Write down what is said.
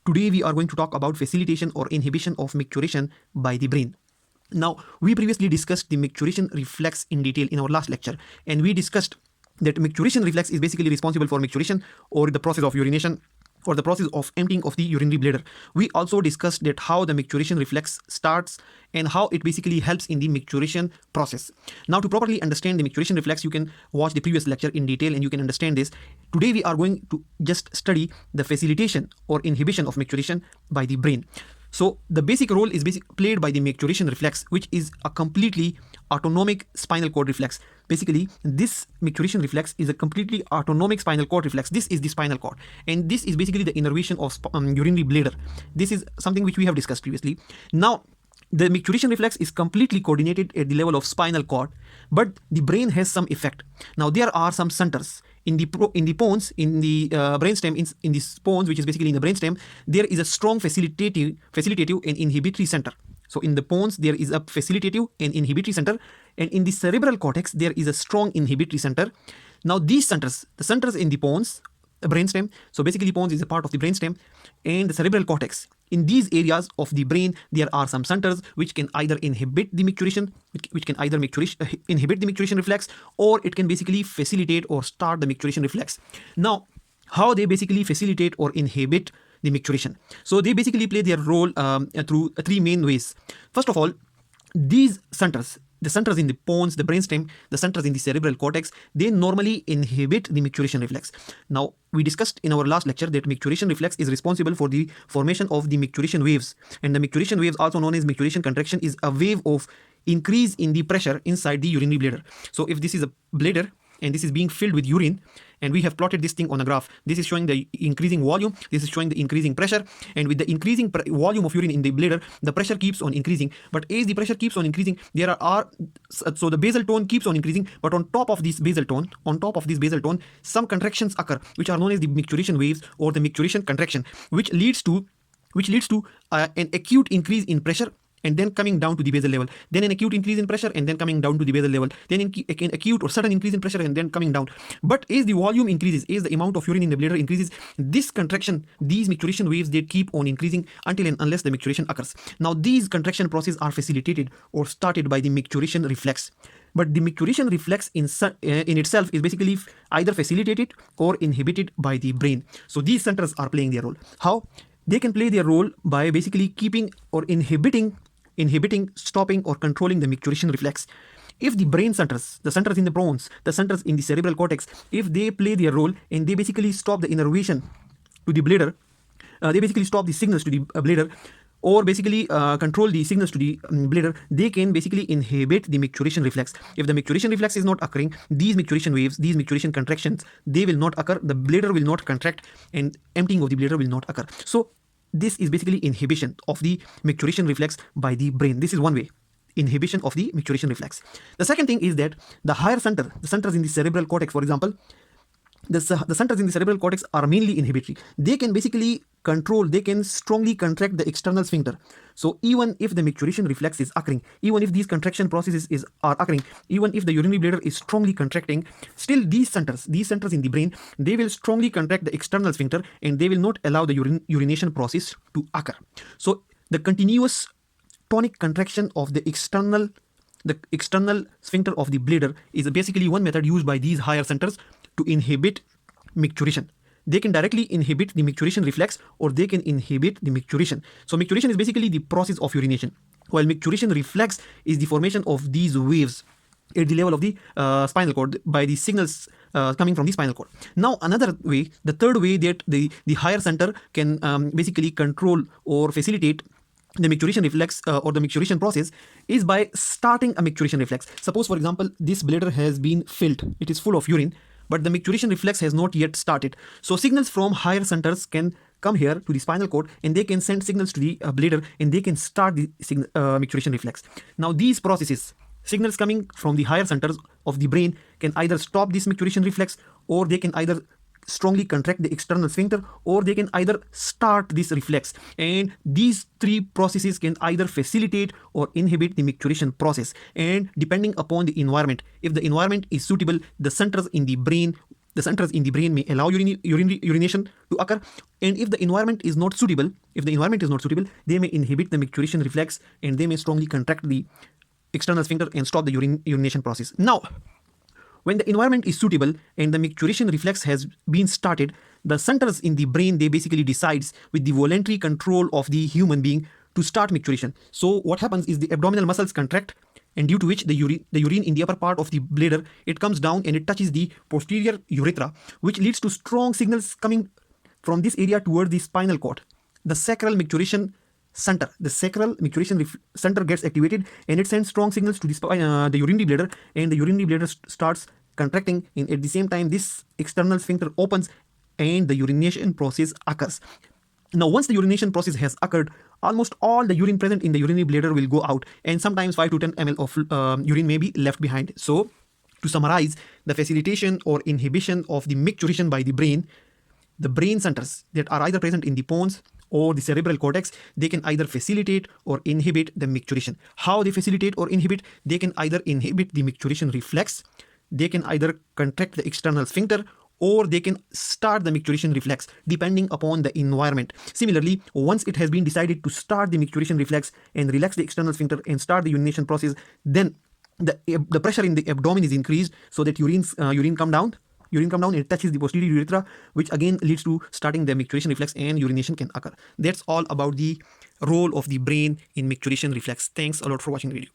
Today we are going to talk about facilitation or inhibition of micturition by the brain. Now, we previously discussed the micturition reflex in detail in our last lecture, and we discussed that micturition reflex is basically responsible for micturition or the process of urination or the process of emptying of the urinary bladder. We also discussed that how the micturition reflex starts and how it basically helps in the micturition process. Now, to properly understand the micturition reflex, you can watch the previous lecture in detail and you can understand this. Today we are going to just study the facilitation or inhibition of micturition by the brain. So the basic role is played by the micturition reflex, which is a completely autonomic spinal cord reflex. Basically, this micturition reflex is a completely autonomic spinal cord reflex. This is the spinal cord, and this is basically the innervation of urinary bladder. This is something which we have discussed previously. Now, the micturition reflex is completely coordinated at the level of spinal cord, but the brain has some effect. Now, there are some centers in the pons, in the brainstem, in the pons, which is basically in the brainstem. There is a strong facilitative and inhibitory center. So in the pons, there is a facilitative and inhibitory center, and in the cerebral cortex, there is a strong inhibitory center. Now, these centers, the centers in the pons, the brainstem, so basically pons is a part of the brainstem, and the cerebral cortex. In these areas of the brain, there are some centers which can either inhibit the micturition, which can either inhibit the micturition reflex, or it can basically facilitate or start the micturition reflex. Now, how they basically facilitate or inhibit the micturition? So they basically play their role through three main ways. First of all, these centers, the centers in the pons, the brainstem, the centers in the cerebral cortex, they normally inhibit the micturition reflex. Now, we discussed in our last lecture that micturition reflex is responsible for the formation of the micturition waves. And the micturition waves, also known as micturition contraction, is a wave of increase in the pressure inside the urinary bladder. So if this is a bladder and this is being filled with urine, and we have plotted this thing on a graph. This is showing the increasing volume, this is showing the increasing pressure, and with the increasing volume of urine in the bladder, the pressure keeps on increasing. But as the pressure keeps on increasing, so the basal tone keeps on increasing, but on top of this basal tone, some contractions occur, which are known as the micturition waves or the micturition contraction, which leads to an acute increase in pressure and then coming down to the basal level, then an acute increase in pressure and then coming down to the basal level, then an acute or sudden increase in pressure and then coming down. But as the volume increases, as the amount of urine in the bladder increases, this contraction, these micturition waves, they keep on increasing until and unless the micturition occurs. Now, these contraction processes are facilitated or started by the micturition reflex. But the micturition reflex in itself is basically either facilitated or inhibited by the brain. So these centers are playing their role. How? They can play their role by basically keeping or inhibiting, stopping or controlling the micturition reflex. If the brain centers, the centers in the pons, the centers in the cerebral cortex, if they play their role and they basically stop the innervation to the bladder, they basically stop the signals to the bladder, or basically control the signals to the bladder, they can basically inhibit the micturition reflex. If the micturition reflex is not occurring, these micturition waves, these micturition contractions, they will not occur, the bladder will not contract, and emptying of the bladder will not occur. So this is basically inhibition of the micturition reflex by the brain. This is one way, inhibition of the micturition reflex. The second thing is that the higher center, the centers in the cerebral cortex, for example, the centers in the cerebral cortex are mainly inhibitory. They can basically control, they can strongly contract the external sphincter. So even if the micturition reflex is occurring, even if these contraction processes are occurring, even if the urinary bladder is strongly contracting, still these centers in the brain, they will strongly contract the external sphincter and they will not allow the urination process to occur. So the continuous tonic contraction of the external sphincter of the bladder is basically one method used by these higher centers to inhibit micturition. They can directly inhibit the micturition reflex or they can inhibit the micturition. So micturition is basically the process of urination, while micturition reflex is the formation of these waves at the level of the spinal cord by the signals coming from the spinal cord. Now, another way, the third way that the higher center can basically control or facilitate the micturition reflex or the micturition process is by starting a micturition reflex. Suppose, for example, this bladder has been filled, it is full of urine, but the micturition reflex has not yet started. So signals from higher centers can come here to the spinal cord and they can send signals to the bladder and they can start the micturition reflex. Now, these processes, signals coming from the higher centers of the brain, can either stop this micturition reflex or they can either strongly contract the external sphincter or they can either start this reflex. And these three processes can either facilitate or inhibit the micturition process. And depending upon the environment, if the environment is suitable, the centers in the brain the centers in the brain may allow urination to occur, and if the environment is not suitable, they may inhibit the micturition reflex, and they may strongly contract the external sphincter and stop the urination process. Now, when the environment is suitable and the micturition reflex has been started, the centers in the brain, they basically decides with the voluntary control of the human being to start micturition. So what happens is the abdominal muscles contract, and due to which the urine in the upper part of the bladder, it comes down and it touches the posterior urethra, which leads to strong signals coming from this area toward the spinal cord. The sacral micturition center center gets activated, and it sends strong signals to the urinary bladder, and the urinary bladder starts contracting, and at the same time this external sphincter opens and the urination process occurs. Now, once the urination process has occurred, almost all the urine present in the urinary bladder will go out, and sometimes 5 to 10 ml of urine may be left behind. So, to summarize, the facilitation or inhibition of the micturition by the brain centers that are either present in the pons or the cerebral cortex, they can either facilitate or inhibit the micturition. How they facilitate or inhibit? They can either inhibit the micturition reflex, they can either contract the external sphincter, or they can start the micturition reflex depending upon the environment. Similarly, once it has been decided to start the micturition reflex and relax the external sphincter and start the urination process, then the pressure in the abdomen is increased so that urine come down, it touches the posterior urethra, which again leads to starting the micturition reflex, and urination can occur. That's all about the role of the brain in micturition reflex. Thanks a lot for watching the video.